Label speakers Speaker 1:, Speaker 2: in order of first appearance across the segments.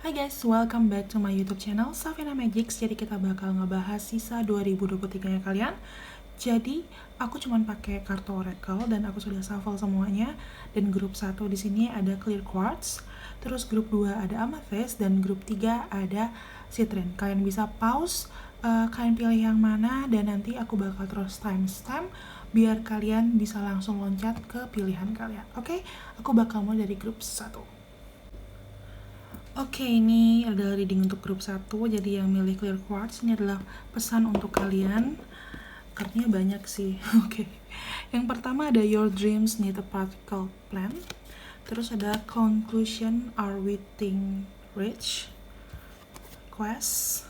Speaker 1: Hai guys, welcome back to my YouTube channel Safina Magics. Jadi kita bakal ngebahas sisa 2023 nya kalian. Jadi aku cuman pakai kartu Oracle dan aku sudah shuffle semuanya. Dan grup 1 di sini ada Clear Quartz, terus grup 2 ada Amethyst, dan grup 3 ada Citrine. Kalian bisa pause, kalian pilih yang mana, dan nanti aku bakal terus timestamp biar kalian bisa langsung loncat ke pilihan kalian. Oke, aku bakal mulai dari grup 1. Oke, ini adalah reading untuk grup 1. Jadi yang milih Clear Quartz ini adalah pesan untuk kalian. Kartunya banyak sih. Oke. Yang pertama ada Your dreams need a practical plan. Terus ada Conclusion are within reach. Quest.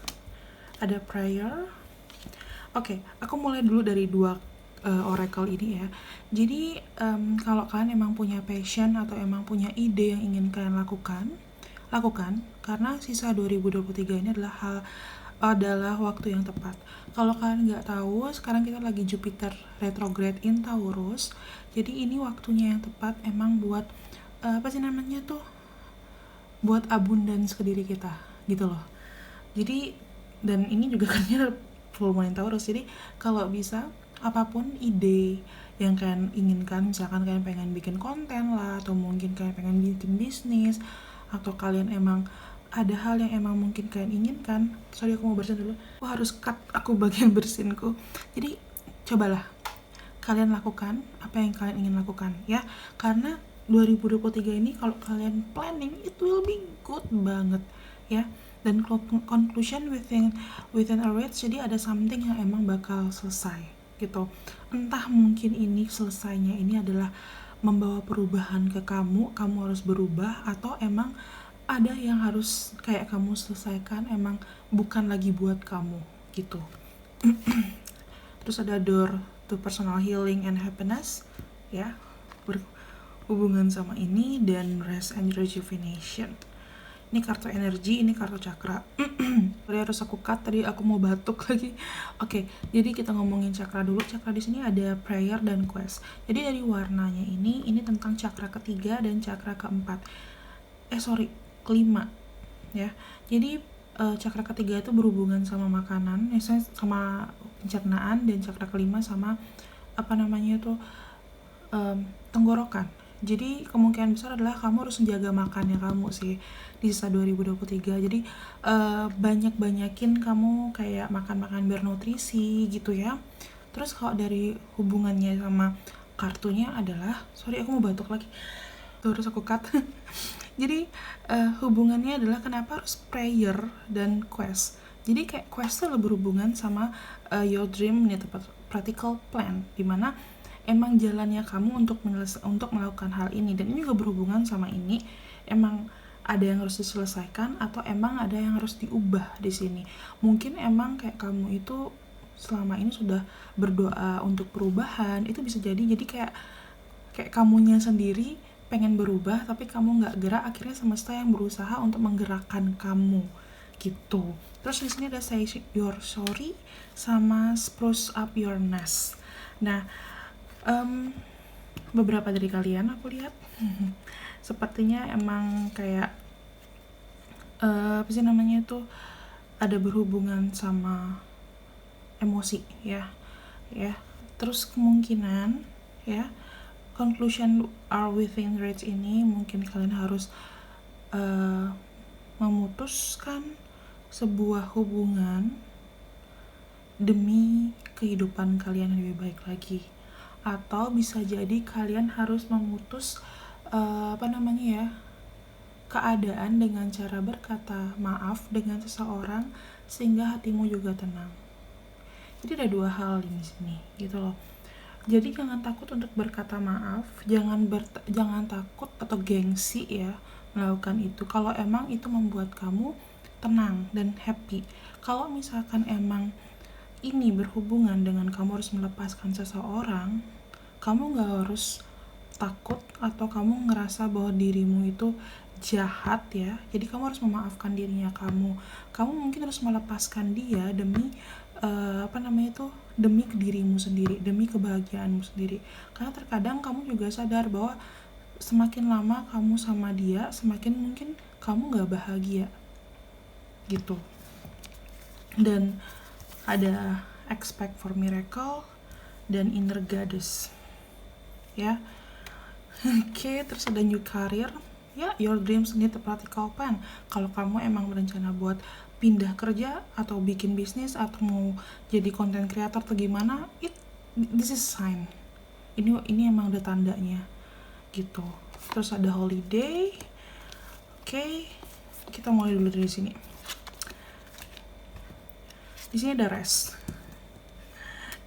Speaker 1: Ada Prayer. Oke, aku mulai dulu dari dua oracle ini ya. Jadi kalau kalian emang punya passion atau emang punya ide yang ingin kalian lakukan, karena sisa 2023 ini adalah waktu yang tepat. Kalau kalian nggak tahu, sekarang kita lagi Jupiter retrograde in Taurus. Jadi ini waktunya yang tepat emang buat buat abundance ke diri kita gitu loh. Jadi dan ini juga kan full moon Taurus. Jadi kalau bisa apapun ide yang kalian inginkan, misalkan kalian pengen bikin konten lah, atau mungkin kalian pengen bikin bisnis, atau kalian emang ada hal yang emang mungkin kalian inginkan. Sorry, aku mau bersihin dulu. Aku harus cut aku bagian bersihinku. Jadi cobalah kalian lakukan apa yang kalian ingin lakukan ya, karena 2023 ini kalau kalian planning it will be good banget ya. Dan conclusion within a reach, jadi ada something yang emang bakal selesai gitu. Entah mungkin ini selesainya ini adalah membawa perubahan ke kamu harus berubah, atau emang ada yang harus kayak kamu selesaikan emang bukan lagi buat kamu gitu. Terus ada door to personal healing and happiness ya, berhubungan sama ini, dan rest and rejuvenation. Ini kartu energi, ini kartu cakra. Tadi harus aku cut, tadi aku mau batuk lagi. Oke, jadi kita ngomongin cakra dulu. Cakra di sini ada prayer dan quest. Jadi dari warnanya ini tentang cakra ketiga dan cakra keempat. Kelima ya. Jadi cakra ketiga itu berhubungan sama makanan, misalnya sama pencernaan, dan cakra kelima sama tenggorokan. Jadi kemungkinan besar adalah kamu harus menjaga makannya kamu sih di sisa 2023. Jadi banyakin kamu kayak makan bernutrisi gitu ya. Terus kalau dari hubungannya sama kartunya adalah, sorry aku mau batuk lagi, terus aku cut. Jadi hubungannya adalah kenapa harus prayer dan quest. Jadi kayak quest itu berhubungan sama your dream need a practical plan, dimana emang jalannya kamu untuk melakukan hal ini. Dan ini juga berhubungan sama ini, emang ada yang harus diselesaikan atau emang ada yang harus diubah di sini. Mungkin emang kayak kamu itu selama ini sudah berdoa untuk perubahan, itu bisa jadi kayak kamunya sendiri pengen berubah tapi kamu nggak gerak, akhirnya semesta yang berusaha untuk menggerakkan kamu gitu. Terus di sini ada say your sorry sama spruce up your nest. Nah, beberapa dari kalian aku lihat sepertinya emang kayak ada berhubungan sama emosi ya. Terus kemungkinan ya, conclusion are within reach ini mungkin kalian harus memutuskan sebuah hubungan demi kehidupan kalian yang lebih baik lagi. Atau bisa jadi kalian harus memutus keadaan dengan cara berkata maaf dengan seseorang sehingga hatimu juga tenang. Jadi ada dua hal di sini gitu loh. Jadi jangan takut untuk berkata maaf, jangan takut atau gengsi ya melakukan itu kalau emang itu membuat kamu tenang dan happy. Kalau misalkan emang ini berhubungan dengan kamu harus melepaskan seseorang, kamu gak harus takut atau kamu ngerasa bahwa dirimu itu jahat ya. Jadi kamu harus memaafkan dirinya kamu mungkin harus melepaskan dia demi demi dirimu sendiri, demi kebahagiaanmu sendiri. Karena terkadang kamu juga sadar bahwa semakin lama kamu sama dia, semakin mungkin kamu nggak bahagia gitu. Dan ada expect for miracle dan inner goddess ya. Oke, terus ada new career ya, your dreams need a practical plan. Kalau kamu emang berencana buat pindah kerja atau bikin bisnis atau mau jadi content creator atau gimana, this is sign. Ini emang udah tandanya gitu. Terus ada holiday. Oke, kita mulai dulu dari sini. Di sini ada rest.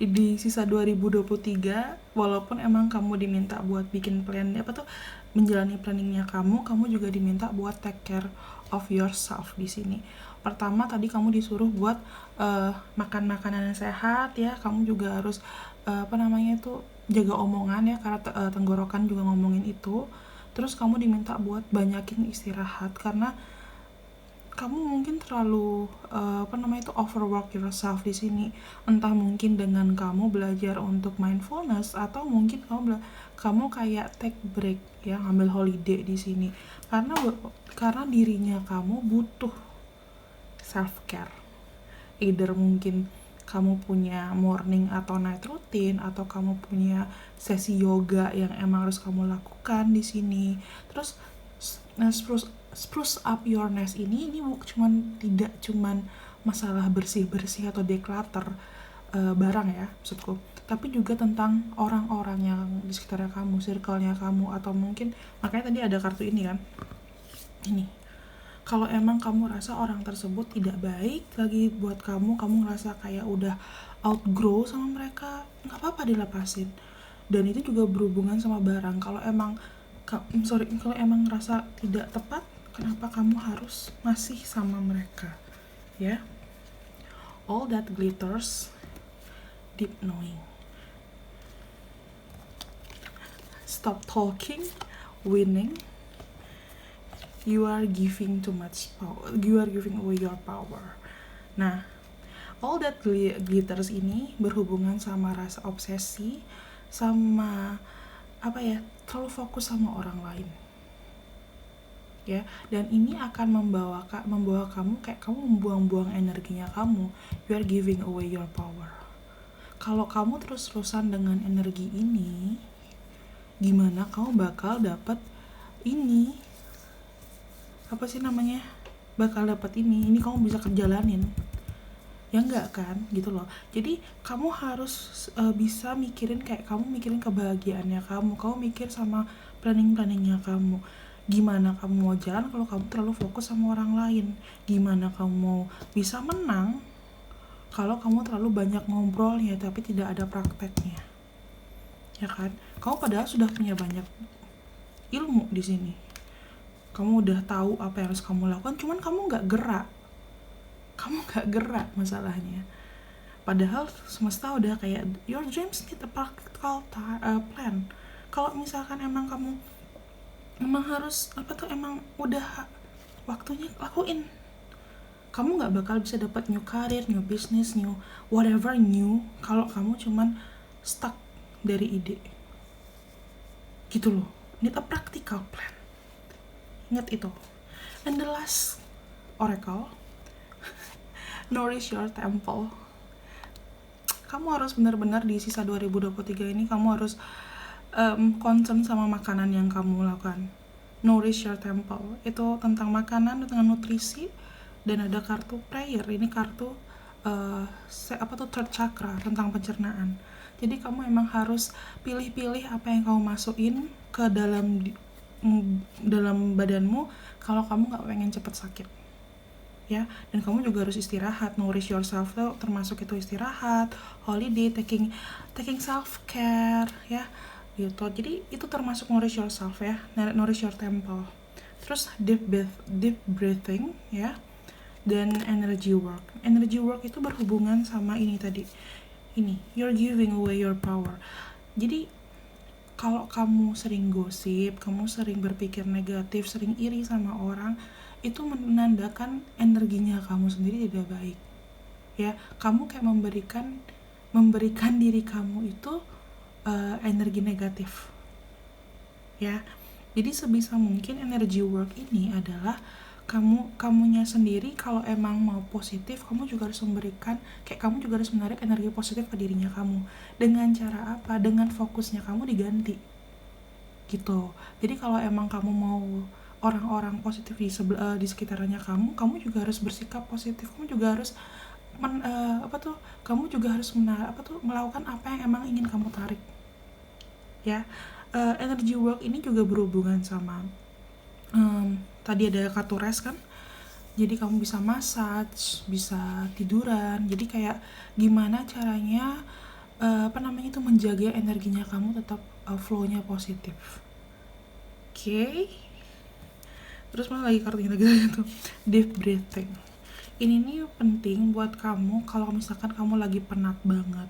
Speaker 1: Di sisa 2023, walaupun emang kamu diminta buat bikin plan, menjalani planningnya kamu juga diminta buat take care of yourself di sini. Pertama tadi kamu disuruh buat makan makanan yang sehat ya, kamu juga harus jaga omongan ya, karena tenggorokan juga ngomongin itu. Terus kamu diminta buat banyakin istirahat karena kamu mungkin terlalu overwork yourself di sini. Entah mungkin dengan kamu belajar untuk mindfulness atau mungkin kamu kayak take break ya, ngambil holiday di sini. Karena dirinya kamu butuh self care. Either mungkin kamu punya morning atau night routine, atau kamu punya sesi yoga yang emang harus kamu lakukan di sini. Terus spruce up your nest ini tidak cuman masalah bersih-bersih atau declutter barang ya maksudku, tapi juga tentang orang-orang yang di sekitarnya kamu, circle-nya kamu, atau mungkin makanya tadi ada kartu ini kan. Ini kalau emang kamu rasa orang tersebut tidak baik lagi buat kamu ngerasa kayak udah outgrow sama mereka, nggak apa-apa dilepasin. Dan itu juga berhubungan sama barang. Kalau emang ngerasa tidak tepat, kenapa kamu harus masih sama mereka ya. All that glitters, deep knowing. Stop talking, winning. You are giving too much power. You are giving away your power. Nah, all that glitters ini berhubungan sama rasa obsesi, sama terlalu fokus sama orang lain ya. Dan ini akan membawa kamu kayak kamu membuang-buang energinya kamu. You are giving away your power. Kalau kamu terus-terusan dengan energi ini, gimana kamu bakal dapat ini bakal dapat ini kamu bisa kerjalanin ya, enggak kan gitu loh. Jadi kamu harus bisa mikirin kebahagiaannya kamu mikir sama planningnya kamu. Gimana kamu mau jalan kalau kamu terlalu fokus sama orang lain? Gimana kamu mau bisa menang kalau kamu terlalu banyak ngobrolnya tapi tidak ada prakteknya, ya kan? Kamu padahal sudah punya banyak ilmu di sini, kamu udah tahu apa yang harus kamu lakukan, cuman kamu nggak gerak masalahnya. Padahal semesta udah kayak your dreams need a practical plan. Kalau misalkan emang kamu harus emang udah waktunya lakuin, kamu nggak bakal bisa dapat new career, new business, new whatever new kalau kamu cuman stuck dari ide gitu loh. Need a practical plan, ingat itu. And the last oracle, nourish your temple. Kamu harus benar-benar di sisa 2023 ini kamu harus concern sama makanan yang kamu lakukan. Nourish your temple itu tentang makanan, tentang nutrisi. Dan ada kartu prayer, ini kartu third chakra, tentang pencernaan. Jadi kamu emang harus pilih-pilih apa yang kamu masukin ke dalam badanmu kalau kamu nggak pengen cepet sakit ya. Dan kamu juga harus istirahat. Nourish yourself tuh termasuk itu istirahat, holiday, taking self care ya gitu. Jadi itu termasuk nourish yourself ya, nourish your temple. Terus deep breathing ya, dan energy work itu berhubungan sama ini tadi. Ini you're giving away your power. Jadi kalau kamu sering gosip, kamu sering berpikir negatif, sering iri sama orang, itu menandakan energinya kamu sendiri tidak baik ya. Kamu kayak memberikan diri kamu itu energi negatif ya. Jadi sebisa mungkin energy work ini adalah kamunya sendiri kalau emang mau positif, kamu juga harus memberikan, kayak kamu juga harus menarik energi positif ke dirinya kamu. Dengan cara apa? Dengan fokusnya kamu diganti gitu. Jadi kalau emang kamu mau orang-orang positif di sekitarnya kamu juga harus bersikap positif. Kamu juga harus kamu juga harus melakukan apa yang emang ingin kamu tarik. Ya, energy work ini juga berhubungan sama tadi ada kartu rest kan. Jadi kamu bisa massage, bisa tiduran. Jadi kayak gimana caranya menjaga energinya kamu tetap flow-nya positif. Oke. Terus mana lagi kartunya lagi tuh? Deep breathing. Ini nih penting buat kamu kalau misalkan kamu lagi penat banget.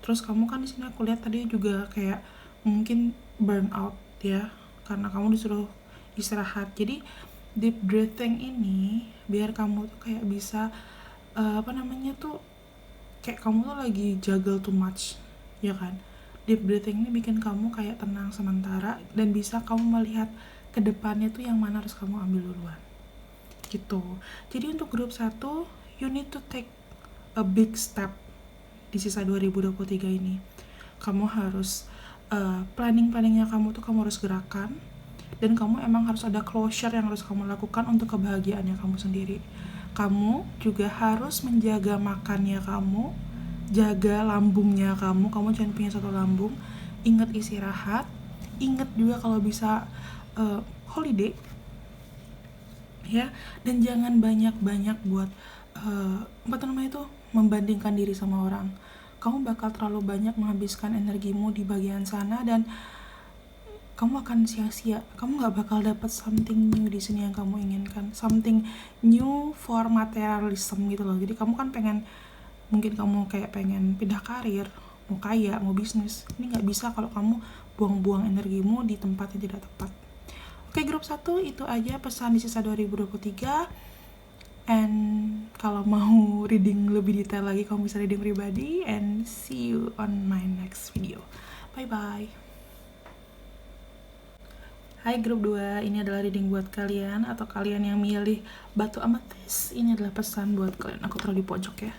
Speaker 1: Terus kamu kan di sini aku lihat tadi juga kayak mungkin burnout ya, karena kamu disuruh istirahat. Jadi deep breathing ini biar kamu tuh kayak bisa kayak kamu tuh lagi juggle too much, ya kan? Deep breathing ini bikin kamu kayak tenang sementara dan bisa kamu melihat ke depannya tuh yang mana harus kamu ambil duluan. Gitu. Jadi untuk grup 1, you need to take a big step di sisa 2023 ini. Kamu harus planningnya kamu tuh kamu harus gerakan, dan kamu emang harus ada closure yang harus kamu lakukan untuk kebahagiaannya kamu sendiri. Kamu juga harus menjaga makannya kamu, jaga lambungnya kamu jangan punya satu lambung. Ingat istirahat, ingat juga kalau bisa holiday ya, dan jangan banyak-banyak buat membandingkan diri sama orang. Kamu bakal terlalu banyak menghabiskan energimu di bagian sana dan kamu akan sia-sia. Kamu gak bakal dapat something new di sini yang kamu inginkan, something new for materialism gitu loh. Jadi kamu kan mungkin kamu kayak pengen pindah karir, mau kaya, mau bisnis. Ini gak bisa kalau kamu buang-buang energimu di tempat yang tidak tepat. Oke, grup 1 itu aja pesan di sisa 2023. And kalau mau reading lebih detail lagi, kamu bisa reading pribadi. And see you on my next video. Bye-bye. Hai grup 2, ini adalah reading buat kalian atau kalian yang milih batu ametis. Ini adalah pesan buat kalian. Aku taruh di pojok ya.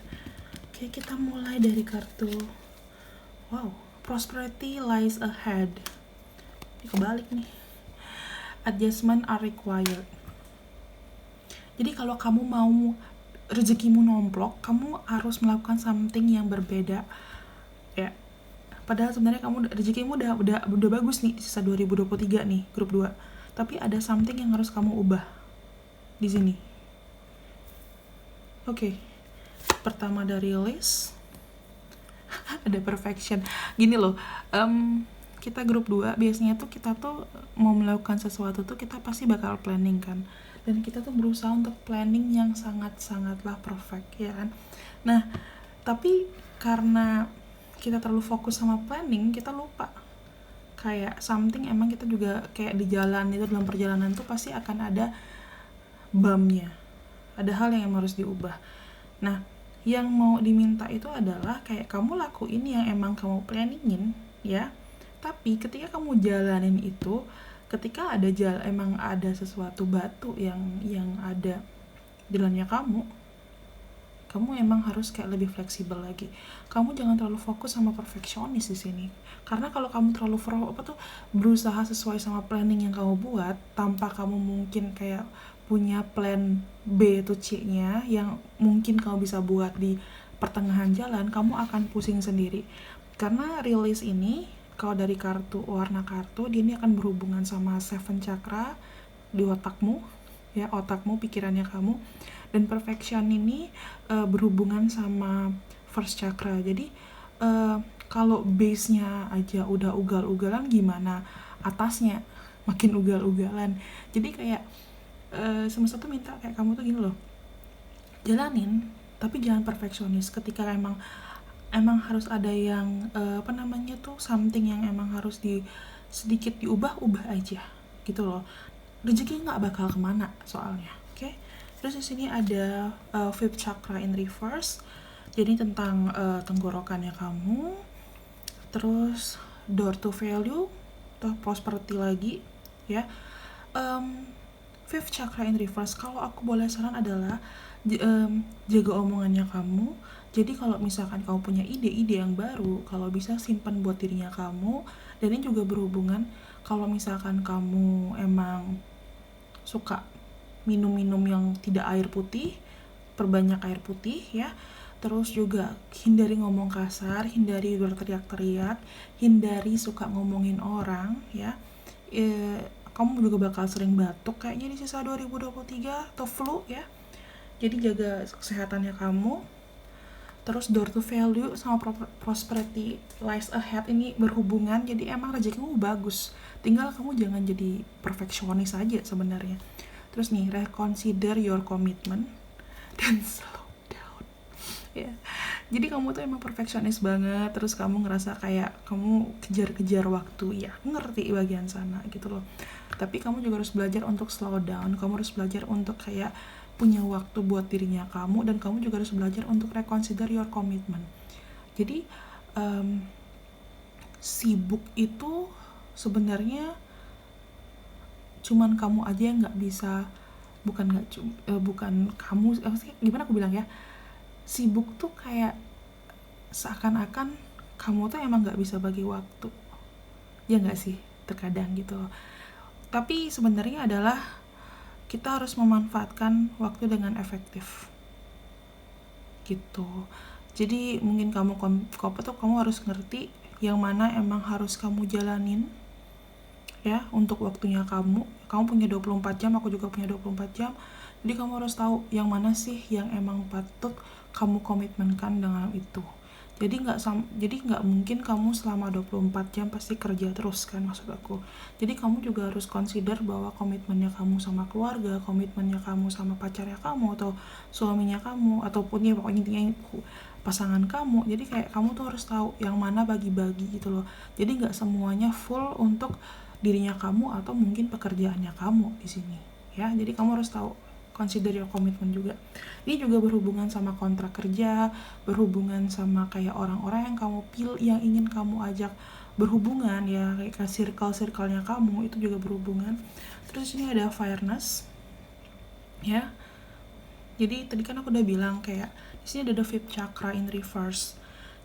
Speaker 1: Oke, kita mulai dari kartu Prosperity lies ahead. Ini kebalik nih. Adjustment are required. Jadi kalau kamu mau rezekimu nomplok, kamu harus melakukan something yang berbeda. Ya. Padahal sebenarnya kamu rezekimu udah bagus nih di sisa 2023 nih, grup 2. Tapi ada something yang harus kamu ubah di sini. Oke. Pertama dari list. Ada perfection. Gini loh, kita grup 2 biasanya tuh kita tuh mau melakukan sesuatu tuh kita pasti bakal planning kan. Dan kita tuh berusaha untuk planning yang sangat-sangatlah perfect, ya kan. Nah, tapi karena kita terlalu fokus sama planning, kita lupa kayak something emang kita juga kayak di jalan itu, dalam perjalanan tuh pasti akan ada bumpnya, ada hal yang harus diubah. Nah, yang mau diminta itu adalah kayak kamu lakuin yang emang kamu planningin ya, tapi ketika kamu jalanin itu, ketika emang ada sesuatu batu yang ada di jalannya kamu emang harus kayak lebih fleksibel lagi. Kamu jangan terlalu fokus sama perfeksionis di sini. Karena kalau kamu terlalu berusaha sesuai sama planning yang kamu buat, tanpa kamu mungkin kayak punya plan B atau C-nya yang mungkin kamu bisa buat di pertengahan jalan, kamu akan pusing sendiri. Karena release ini, kalau dari warna kartu, dia ini akan berhubungan sama 7 chakra di otakmu, ya, otakmu, pikirannya kamu. Dan perfection ini berhubungan sama first chakra. Jadi kalau base-nya aja udah ugal-ugalan, gimana atasnya makin ugal-ugalan. Jadi kayak semesta tuh minta kayak kamu tuh gini loh, jalanin tapi jangan perfeksionis. Ketika emang harus ada yang something yang emang harus sedikit diubah aja gitu loh. Rezeki nggak bakal kemana soalnya. Oke? Terus di sini ada 5th chakra in reverse. Jadi tentang tenggorokannya kamu. Terus door to value atau prosperity lagi ya. Fifth chakra in reverse, kalau aku boleh saran adalah jaga omongannya kamu. Jadi kalau misalkan kamu punya ide-ide yang baru, kalau bisa simpan buat dirinya kamu. Dan ini juga berhubungan kalau misalkan kamu emang suka minum-minum yang tidak air putih, perbanyak air putih ya. Terus juga hindari ngomong kasar, hindari berteriak-teriak, hindari suka ngomongin orang ya. Kamu juga bakal sering batuk kayaknya di sisa 2023 atau flu ya. Jadi jaga kesehatannya kamu. Terus door to value sama prosperity lies ahead ini berhubungan, jadi emang rezekimu bagus, tinggal kamu jangan jadi perfeksionis aja sebenarnya. Terus nih, reconsider your commitment dan slow down ya. Jadi kamu tuh emang perfeksionis banget, terus kamu ngerasa kayak kamu kejar-kejar waktu, ya ngerti bagian sana gitu loh. Tapi kamu juga harus belajar untuk slow down, kamu harus belajar untuk kayak punya waktu buat dirinya kamu, dan kamu juga harus belajar untuk reconsider your commitment. Jadi sibuk itu sebenarnya cuman kamu aja yang nggak bisa, bukan kamu, gimana aku bilang ya, sibuk tuh kayak seakan-akan kamu tuh emang nggak bisa bagi waktu, ya nggak sih, terkadang gitu. Tapi sebenarnya adalah kita harus memanfaatkan waktu dengan efektif gitu. Jadi mungkin kamu harus ngerti yang mana emang harus kamu jalanin ya untuk waktunya kamu punya 24 jam, aku juga punya 24 jam. Jadi kamu harus tahu yang mana sih yang emang patut kamu komitmenkan dengan itu. Jadi nggak mungkin kamu selama 24 jam pasti kerja terus kan, maksud aku. Jadi kamu juga harus consider bahwa komitmennya kamu sama keluarga, komitmennya kamu sama pacarnya kamu atau suaminya kamu, ataupun ya pokoknya intinya pasangan kamu. Jadi kayak kamu tuh harus tahu yang mana bagi-bagi gitu loh. Jadi nggak semuanya full untuk dirinya kamu atau mungkin pekerjaannya kamu di sini ya. Jadi kamu harus tahu, consider your commitment juga. Ini juga berhubungan sama kontrak kerja, berhubungan sama kayak orang-orang yang kamu pilih, yang ingin kamu ajak berhubungan ya, kayak circle-nya kamu itu juga berhubungan. Terus ini ada fairness ya. Jadi tadi kan aku udah bilang kayak di sini ada the fifth chakra in reverse.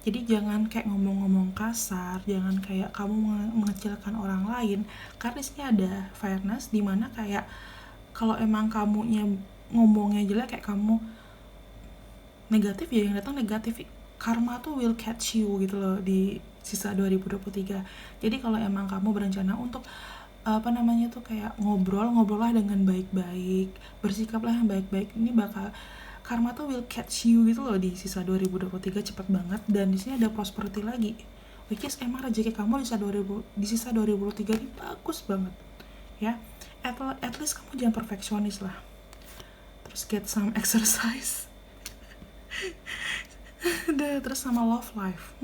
Speaker 1: Jadi jangan kayak ngomong-ngomong kasar, jangan kayak kamu mengecilkan orang lain, karena di sini ada fairness, dimana kayak kalau emang kamunya ngomongnya jelek, kayak kamu negatif ya, yang datang negatif, karma tuh will catch you gitu loh di sisa 2023. Jadi kalau emang kamu berencana untuk tuh kayak ngobrol-ngobrollah dengan baik-baik, bersikaplah yang baik-baik, ini bakal karma tuh will catch you gitu loh di sisa 2023 cepet banget. Dan di sini ada prosperity lagi, which is emang rezeki kamu di sisa 2023 ini bagus banget ya. At least kamu jangan perfeksionis lah. Terus get some exercise. Terus sama love life.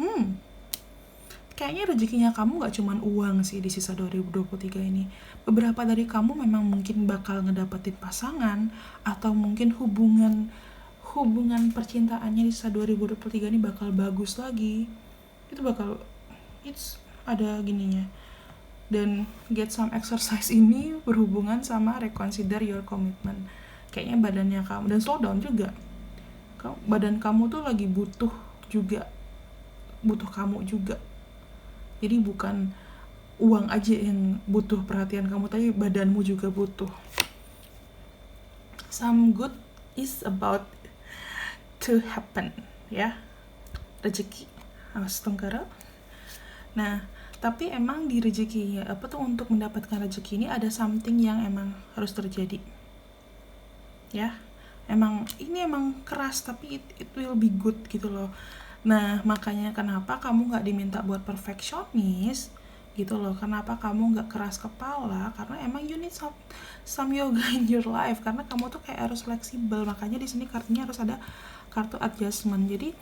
Speaker 1: Kayaknya rezekinya kamu gak cuman uang sih di sisa 2023 ini. Beberapa dari kamu memang mungkin bakal ngedapetin pasangan, atau mungkin hubungan percintaannya di sisa 2023 ini bakal bagus lagi. It's ada gininya. Dan get some exercise ini berhubungan sama reconsider your commitment. Kayaknya badannya kamu, dan slow down juga. Badan kamu tuh lagi butuh kamu juga. Jadi bukan uang aja yang butuh perhatian kamu, tapi badanmu juga butuh. Some good is about to happen ya. Rezeki awas tenggara. Nah, tapi emang di rezeki untuk mendapatkan rezeki ini ada something yang emang harus terjadi ya. Ini emang keras, tapi it will be good gitu loh. Nah, makanya kenapa kamu gak diminta buat perfeksionis gitu loh. Kenapa kamu gak keras kepala, karena emang you need some yoga in your life, karena kamu tuh kayak harus fleksibel. Makanya di sini kartunya harus ada kartu adjustment. Jadi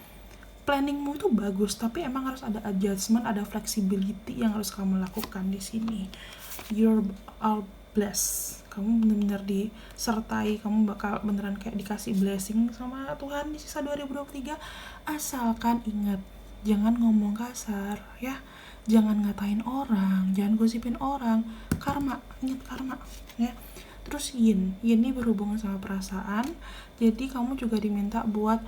Speaker 1: planningmu itu bagus, tapi emang harus ada adjustment, ada flexibility yang harus kamu lakukan di sini. You're all blessed. Kamu benar-benar disertai, kamu bakal beneran kayak dikasih blessing sama Tuhan di sisa 2023. Asalkan ingat, jangan ngomong kasar ya, jangan ngatain orang, jangan gosipin orang. Karma, ingat karma ya. Terus yin ini berhubungan sama perasaan, jadi kamu juga diminta buat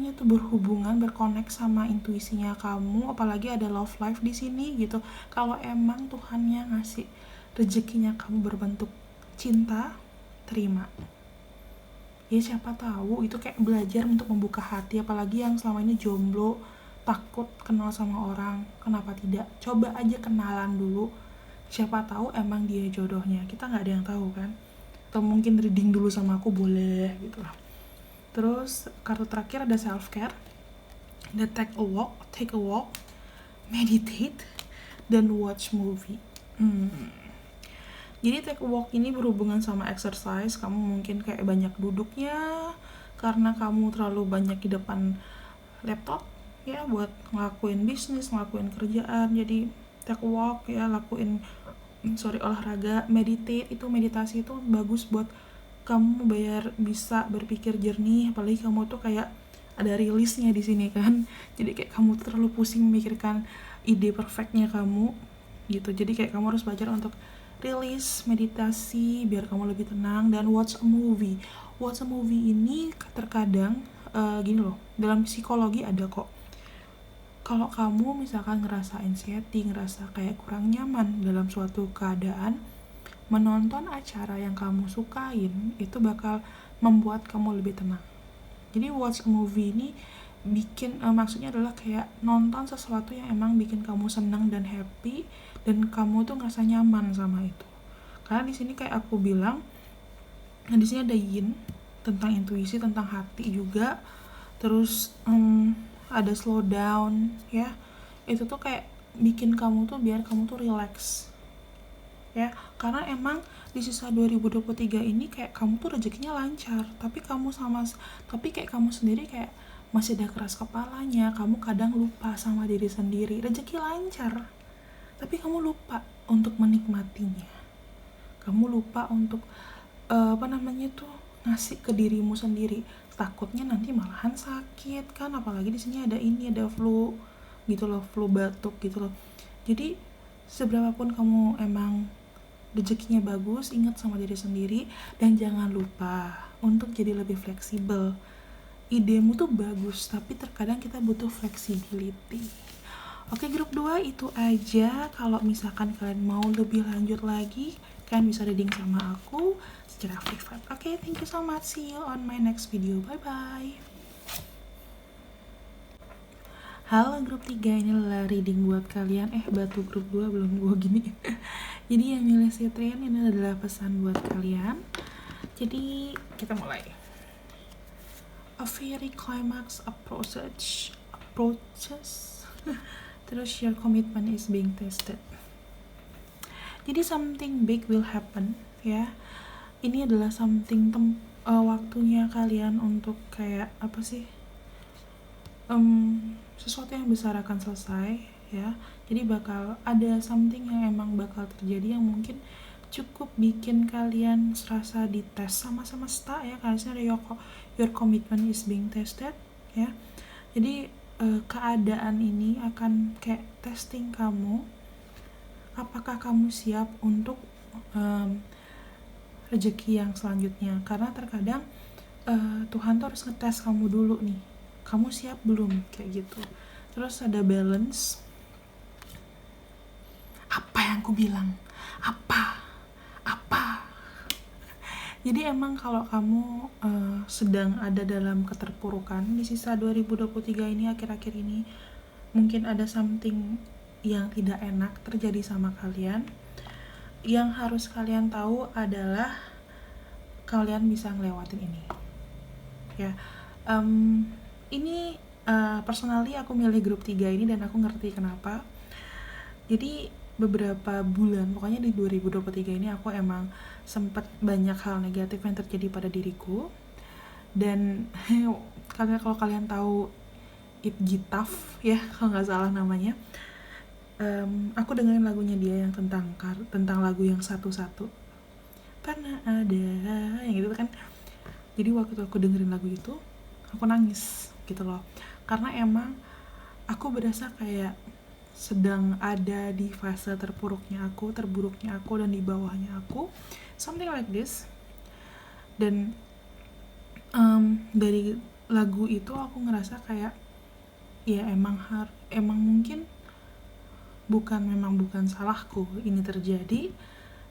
Speaker 1: itu berhubungan, berkonek sama intuisinya kamu, apalagi ada love life di sini gitu. Kalau emang Tuhannya ngasih rezekinya kamu berbentuk cinta, terima. Ya siapa tahu itu kayak belajar untuk membuka hati, apalagi yang selama ini jomblo, takut kenal sama orang. Kenapa tidak? Coba aja kenalan dulu. Siapa tahu emang dia jodohnya. Kita nggak ada yang tahu kan. Atau mungkin reading dulu sama aku boleh gitu lah. Terus kartu terakhir ada self care, ada take a walk, meditate, dan watch movie. Jadi take a walk ini berhubungan sama exercise. Kamu mungkin kayak banyak duduknya karena kamu terlalu banyak di depan laptop ya, buat ngelakuin bisnis, ngelakuin kerjaan. Jadi take a walk ya, lakuin olahraga. Meditate, itu meditasi itu bagus buat kamu biar bisa berpikir jernih, apalagi kamu tuh kayak ada rilisnya di sini kan. Jadi kayak kamu terlalu pusing memikirkan ide perfectnya kamu gitu. Jadi kayak kamu harus belajar untuk rilis, meditasi biar kamu lebih tenang. Dan watch a movie ini terkadang gini loh, dalam psikologi ada kok. Kalau kamu misalkan ngerasa anxiety, ngerasa kayak kurang nyaman dalam suatu keadaan, menonton acara yang kamu sukain itu bakal membuat kamu lebih tenang. Jadi watch a movie ini bikin maksudnya adalah kayak nonton sesuatu yang emang bikin kamu senang dan happy, dan kamu tuh ngerasa nyaman sama itu. Karena di sini kayak aku bilang, di sini ada yin tentang intuisi, tentang hati juga. Terus ada slow down ya. Itu tuh kayak bikin kamu tuh biar kamu tuh relax ya, karena emang di sisa 2023 ini kayak kamu tuh rezekinya lancar, tapi kayak kamu sendiri kayak masih ada keras kepalanya. Kamu kadang lupa sama diri sendiri. Rezeki lancar tapi kamu lupa untuk menikmatinya. Kamu lupa untuk ngasih ke dirimu sendiri. Takutnya nanti malahan sakit kan, apalagi di sini ada flu gitu loh, flu batuk gitu loh. Jadi seberapapun kamu emang rezekinya bagus, ingat sama diri sendiri, dan jangan lupa untuk jadi lebih fleksibel. Idemu tuh bagus, tapi terkadang kita butuh flexibility. Oke, grup 2 itu aja. Kalau misalkan kalian mau lebih lanjut lagi, kalian bisa reading sama aku secara privat. Oke, thank you so much. See you on my next video. Bye-bye. Halo grup 3, ini adalah reading buat kalian. Batu grup 2 belum gua gini. Jadi yang milih Citrian, ini adalah pesan buat kalian. Jadi kita mulai. A fairy climax approaches. Terus your commitment is being tested. Jadi something big will happen ya. Ini adalah something waktunya kalian untuk kayak apa sih? Sesuatu yang besar akan selesai ya. Jadi bakal ada something yang emang bakal terjadi yang mungkin cukup bikin kalian serasa dites sama semesta ya. Karena ada your commitment is being tested ya. Jadi keadaan ini akan kayak testing kamu, apakah kamu siap untuk rezeki yang selanjutnya. Karena terkadang Tuhan tuh harus ngetes kamu dulu nih, kamu siap belum, kayak gitu. Terus ada balance. Apa yang aku bilang? Apa? Jadi emang kalau kamu sedang ada dalam keterpurukan di sisa 2023 ini, akhir-akhir ini, mungkin ada something yang tidak enak terjadi sama kalian. Yang harus kalian tahu adalah kalian bisa ngelewatin ini ya. Ini personally aku milih grup 3 ini dan aku ngerti kenapa. Jadi beberapa bulan, pokoknya di 2023 ini aku emang sempat banyak hal negatif yang terjadi pada diriku. Dan kalau kalian tahu Itgitaf ya, kalau nggak salah namanya, aku dengerin lagunya dia yang tentang lagu yang satu-satu, pernah ada yang gitu kan. Jadi waktu aku dengerin lagu itu, aku nangis gitu loh, karena emang aku berasa kayak sedang ada di fase terburuknya aku dan di bawahnya aku, something like this. Dan dari lagu itu aku ngerasa kayak ya emang mungkin bukan salahku ini terjadi,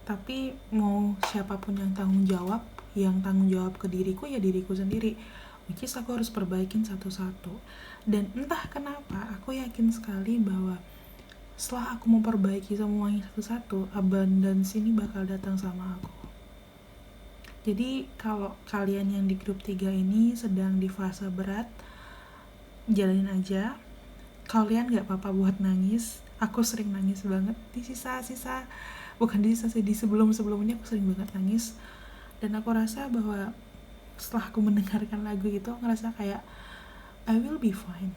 Speaker 1: tapi mau siapapun yang tanggung jawab ke diriku ya diriku sendiri, which is aku harus perbaikin satu-satu. Dan entah kenapa aku yakin sekali bahwa setelah aku memperbaiki semuanya satu-satu, abundance ini bakal datang sama aku. Jadi kalau kalian yang di grup 3 ini sedang di fase berat, jalanin aja. Kalian gak apa-apa buat nangis. Aku sering nangis banget di di sebelum-sebelumnya aku sering banget nangis. Dan aku rasa bahwa setelah aku mendengarkan lagu itu, aku ngerasa kayak I will be fine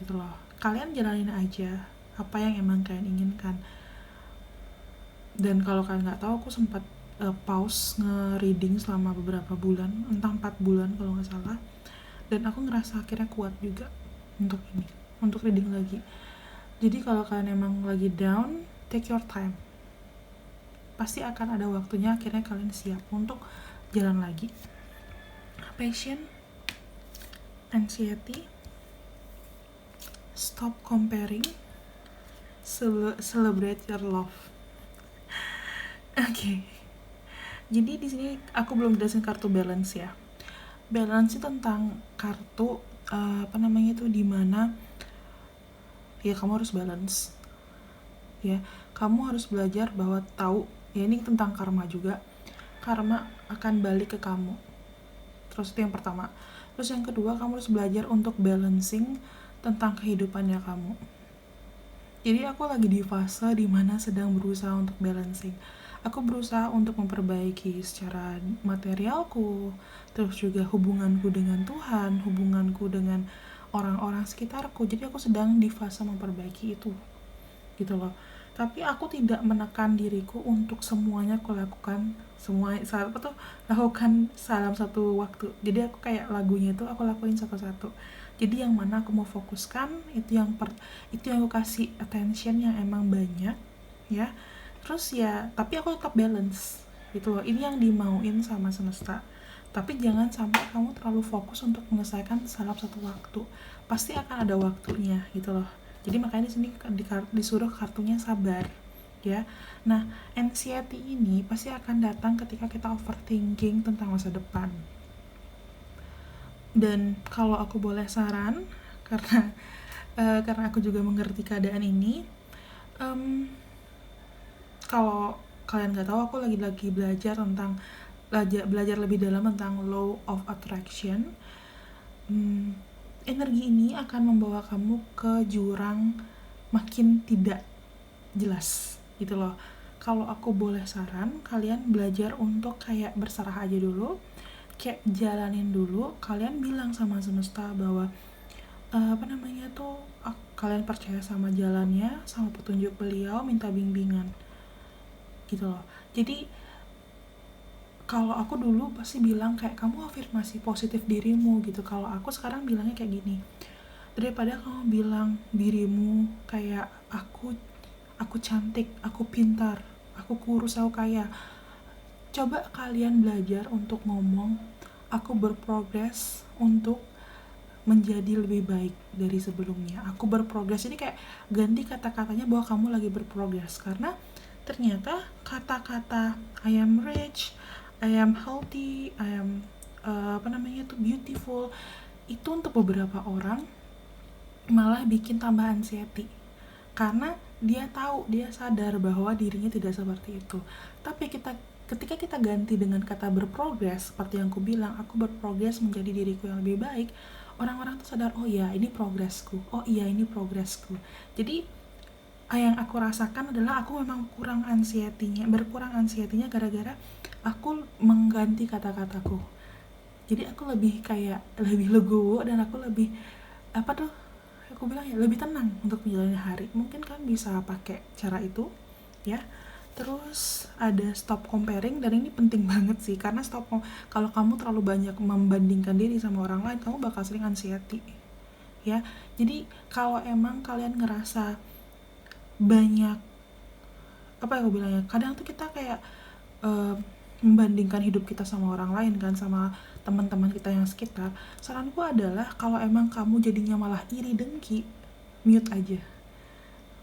Speaker 1: gitu loh. Kalian jalanin aja apa yang emang kalian inginkan. Dan kalau kalian gak tahu, aku sempat pause nge-reading selama beberapa bulan, entah 4 bulan kalau gak salah. Dan aku ngerasa akhirnya kuat juga untuk reading lagi. Jadi kalau kalian emang lagi down, take your time. Pasti akan ada waktunya akhirnya kalian siap untuk jalan lagi. Passion, anxiety, stop comparing, celebrate your love. Oke. Jadi di sini aku belum jelasin kartu balance ya. Balance itu tentang kartu dimana ya kamu harus balance. Ya, kamu harus belajar bahwa tahu ya ini tentang karma juga. Karma akan balik ke kamu. Terus itu yang pertama. Terus yang kedua, kamu harus belajar untuk balancing tentang kehidupannya kamu. Jadi aku lagi di fase dimana sedang berusaha untuk balancing. Aku berusaha untuk memperbaiki secara materialku, terus juga hubunganku dengan Tuhan, hubunganku dengan orang-orang sekitarku. Jadi aku sedang di fase memperbaiki itu, gitu loh. Tapi aku tidak menekan diriku untuk semuanya aku lakukan lakukan dalam satu waktu. Jadi aku kayak lagunya itu aku lakuin satu-satu. Jadi yang mana aku mau fokuskan itu yang aku kasih attention yang emang banyak ya. Terus ya, tapi aku tetap balance gitu loh. Ini yang dimauin sama semesta. Tapi jangan sampai kamu terlalu fokus untuk menyelesaikan dalam satu waktu. Pasti akan ada waktunya gitu loh. Jadi makanya di sini disuruh kartunya sabar ya. Nah, anxiety ini pasti akan datang ketika kita overthinking tentang masa depan. Dan kalau aku boleh saran, karena aku juga mengerti keadaan ini, kalau kalian nggak tahu, aku lagi belajar lebih dalam tentang law of attraction. Energi ini akan membawa kamu ke jurang makin tidak jelas gitu loh. Kalau aku boleh saran, kalian belajar untuk kayak berserah aja dulu, kayak jalanin dulu. Kalian bilang sama semesta bahwa kalian percaya sama jalannya, sama petunjuk beliau, minta bimbingan gitu loh. Jadi kalau aku dulu pasti bilang kayak kamu afirmasi positif dirimu gitu. Kalau aku sekarang bilangnya kayak gini, daripada kamu bilang dirimu kayak aku cantik, aku pintar, aku kurus, aku kaya, coba kalian belajar untuk ngomong aku berprogres untuk menjadi lebih baik dari sebelumnya. Aku berprogres, ini kayak ganti kata-katanya bahwa kamu lagi berprogres. Karena ternyata kata-kata I am rich, I am healthy, I am beautiful, itu untuk beberapa orang malah bikin tambah anxiety. Karena dia sadar bahwa dirinya tidak seperti itu. Tapi ketika kita ganti dengan kata berprogres, seperti yang aku bilang, aku berprogres menjadi diriku yang lebih baik, orang-orang tuh sadar, oh iya ini progresku, oh iya ini progresku. Jadi yang aku rasakan adalah aku memang berkurang anxiety-nya gara-gara aku mengganti kata-kataku. Jadi aku lebih legowo dan aku lebih lebih tenang untuk menjalani hari. Mungkin kan bisa pakai cara itu ya. Terus ada stop comparing, dan ini penting banget sih, karena kalau kamu terlalu banyak membandingkan diri sama orang lain, kamu bakal sering anxiety ya. Jadi kalau emang kalian ngerasa banyak apa ya aku bilangnya, kadang tuh kita kayak membandingkan hidup kita sama orang lain kan, sama teman-teman kita yang sekitar. Saranku adalah kalau emang kamu jadinya malah iri dengki, mute aja.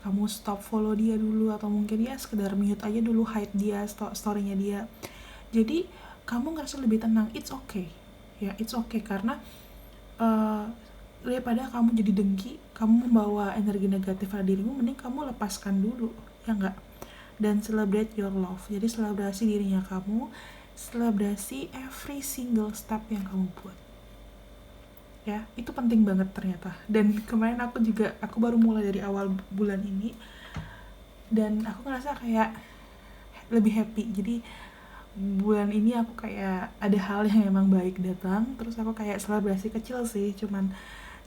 Speaker 1: Kamu stop follow dia dulu, atau mungkin ya sekedar mute aja dulu, hide dia, story-nya dia. Jadi kamu ngerasa lebih tenang. It's okay ya, it's okay. Karena daripada kamu jadi dengki, kamu membawa energi negatif pada dirimu, mending kamu lepaskan dulu, ya enggak? Dan celebrate your love. Jadi selebrasi dirinya kamu, selebrasi every single step yang kamu buat. Ya, itu penting banget ternyata. Dan kemarin aku baru mulai dari awal bulan ini, dan aku ngerasa kayak lebih happy. Jadi bulan ini aku kayak ada hal yang emang baik datang, terus aku kayak selebrasi kecil sih, cuman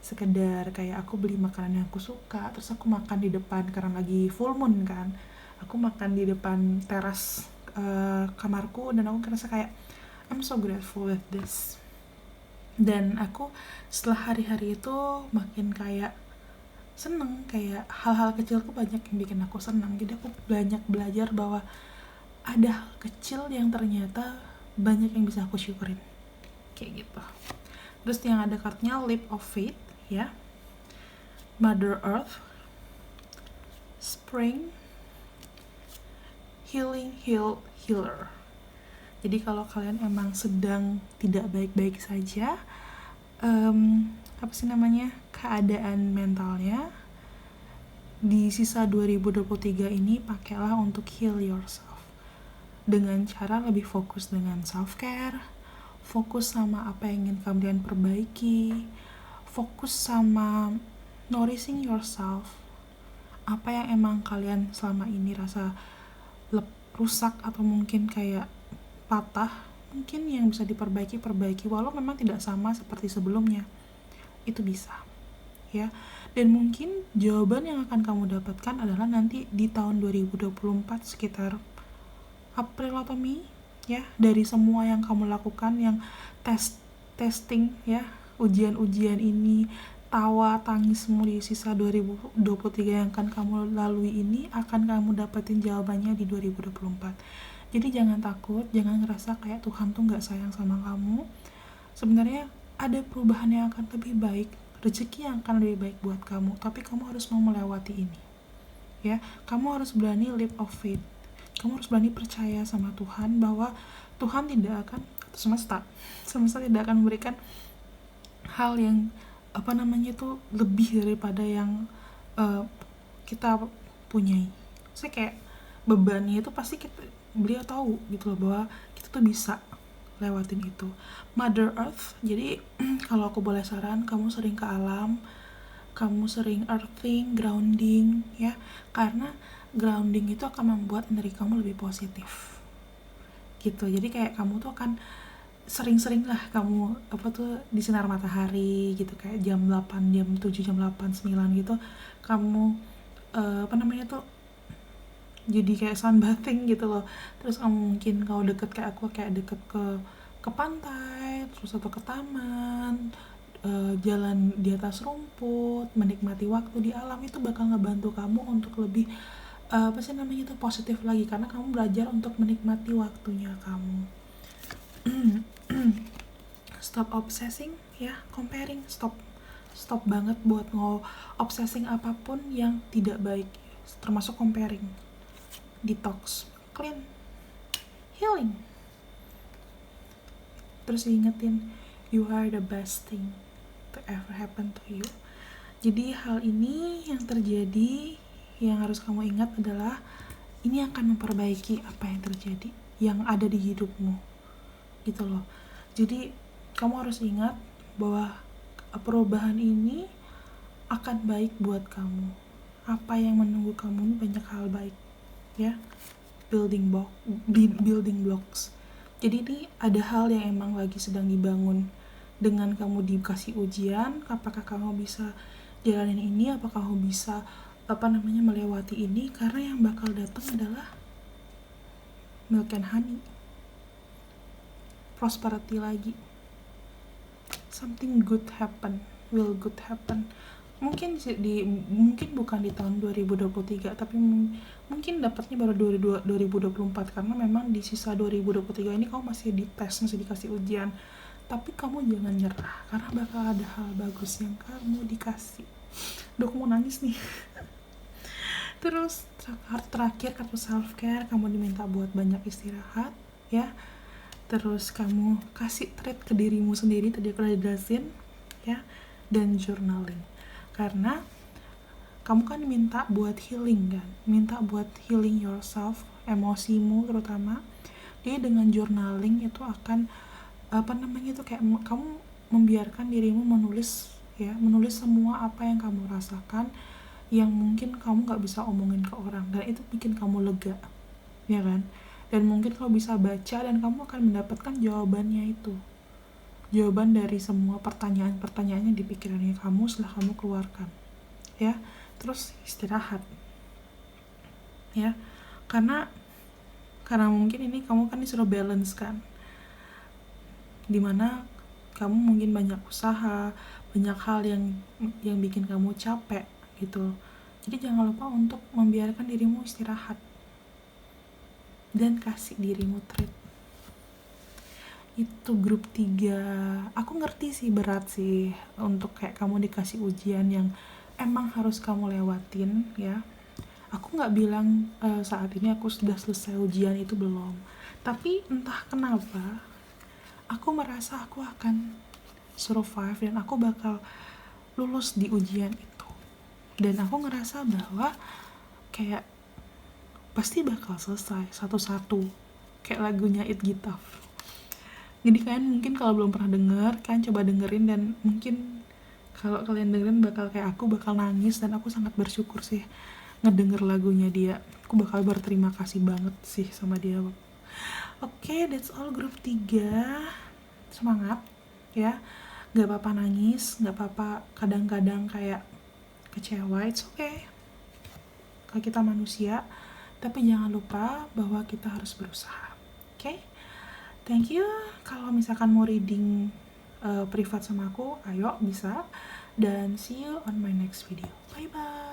Speaker 1: sekedar kayak aku beli makanan yang aku suka, terus aku makan di depan karena lagi full moon kan, aku makan di depan teras kamarku, dan aku ngerasa kayak I'm so grateful with this. Dan aku setelah hari-hari itu makin kayak seneng, kayak hal-hal kecilku banyak yang bikin aku senang. Jadi aku banyak belajar bahwa ada hal kecil yang ternyata banyak yang bisa aku syukurin, kayak gitu. Terus yang ada kartunya Leap of Faith ya, Mother Earth, Spring, Healing, Healer. Jadi kalau kalian emang sedang tidak baik-baik saja, keadaan mentalnya, di sisa 2023 ini pakailah untuk heal yourself dengan cara lebih fokus dengan self-care, fokus sama apa yang ingin kalian perbaiki, fokus sama nourishing yourself, apa yang emang kalian selama ini rasa rusak atau mungkin kayak patah, mungkin yang bisa diperbaiki, walau memang tidak sama seperti sebelumnya, itu bisa ya. Dan mungkin jawaban yang akan kamu dapatkan adalah nanti di tahun 2024 sekitar April atau Mei ya, dari semua yang kamu lakukan, yang testing ya, ujian-ujian ini, tawa tangismu di sisa 2023 yang akan kamu lalui ini, akan kamu dapetin jawabannya di 2024. Jadi jangan takut, jangan ngerasa kayak Tuhan tuh gak sayang sama kamu. Sebenarnya ada perubahan yang akan lebih baik, rezeki yang akan lebih baik buat kamu, tapi kamu harus mau melewati ini ya. Kamu harus berani leap of faith, kamu harus berani percaya sama Tuhan bahwa Tuhan tidak akan, semesta tidak akan memberikan hal yang lebih daripada yang kita punyai. Saya kayak bebannya itu pasti beliau tahu gitu loh, bahwa kita tuh bisa lewatin itu. Mother Earth, jadi kalau aku boleh saran, kamu sering ke alam, kamu sering earthing, grounding ya, karena grounding itu akan membuat energi kamu lebih positif gitu. Jadi kayak kamu tuh akan sering-sering lah kamu di sinar matahari gitu, kayak jam 8, jam 7, jam 8, 9 gitu, kamu jadi kayak sunbathing gitu loh. Terus kamu mungkin kalau deket kayak aku, kayak deket ke pantai, terus atau ke taman, jalan di atas rumput, menikmati waktu di alam, itu bakal ngebantu kamu untuk lebih positif lagi, karena kamu belajar untuk menikmati waktunya kamu. Stop obsessing ya, comparing, stop banget buat obsessing apapun yang tidak baik, termasuk comparing. Detox, clean, healing. Terus ingetin, you are the best thing to ever happen to you. Jadi hal ini yang terjadi, yang harus kamu ingat adalah ini akan memperbaiki apa yang terjadi, yang ada di hidupmu gitu loh. Jadi kamu harus ingat bahwa perubahan ini akan baik buat kamu. Apa yang menunggu kamu ini banyak hal baik ya, building blocks. Jadi ini ada hal yang emang lagi sedang dibangun. Dengan kamu dikasih ujian, apakah kamu bisa jalanin ini, apakah kamu bisa melewati ini, karena yang bakal datang adalah milk and honey, prosperity lagi, something good happen, mungkin bukan di tahun 2023, tapi mungkin dapatnya baru 2024, karena memang di sisa 2023 ini kamu masih dites, masih dikasih ujian. Tapi kamu jangan nyerah, karena bakal ada hal bagus yang kamu dikasih. Duh, aku mau nangis nih. Terus terakhir, kartu self care, kamu diminta buat banyak istirahat ya. Terus kamu kasih treat ke dirimu sendiri, tadi aku udah jelasin ya. Dan journaling, karena kamu kan minta buat healing kan, minta buat healing yourself, emosimu terutama. Jadi dengan journaling itu akan itu kayak kamu membiarkan dirimu menulis ya, menulis semua apa yang kamu rasakan, yang mungkin kamu nggak bisa omongin ke orang, dan itu bikin kamu lega ya kan. Dan mungkin kamu bisa baca dan kamu akan mendapatkan jawabannya itu, jawaban dari semua pertanyaan-pertanyaan yang di pikirannya kamu setelah kamu keluarkan ya. Terus istirahat ya, karena mungkin ini kamu kan disuruh balance kan, dimana kamu mungkin banyak usaha, banyak hal yang bikin kamu capek gitu. Jadi jangan lupa untuk membiarkan dirimu istirahat dan kasih dirimu treat. Itu grup 3. Aku ngerti sih, berat sih untuk kayak kamu dikasih ujian yang emang harus kamu lewatin ya. Aku nggak bilang saat ini aku sudah selesai ujian, itu belum. Tapi entah kenapa aku merasa aku akan survive dan aku bakal lulus di ujian itu. Dan aku ngerasa bahwa kayak pasti bakal selesai satu-satu, kayak lagunya It Gitaf. Jadi kalian mungkin kalau belum pernah denger, kalian coba dengerin, dan mungkin kalau kalian dengerin bakal kayak aku, bakal nangis. Dan aku sangat bersyukur sih ngedenger lagunya dia. Aku bakal berterima kasih banget sih sama dia. Oke, that's all grup 3. Semangat ya, gak apa-apa nangis, gak apa-apa kadang-kadang kayak kecewa, it's okay, kalau kita manusia. Tapi jangan lupa bahwa kita harus berusaha. Oke? Thank you. Kalau misalkan mau reading privat sama aku, ayo bisa. Dan see you on my next video. Bye bye.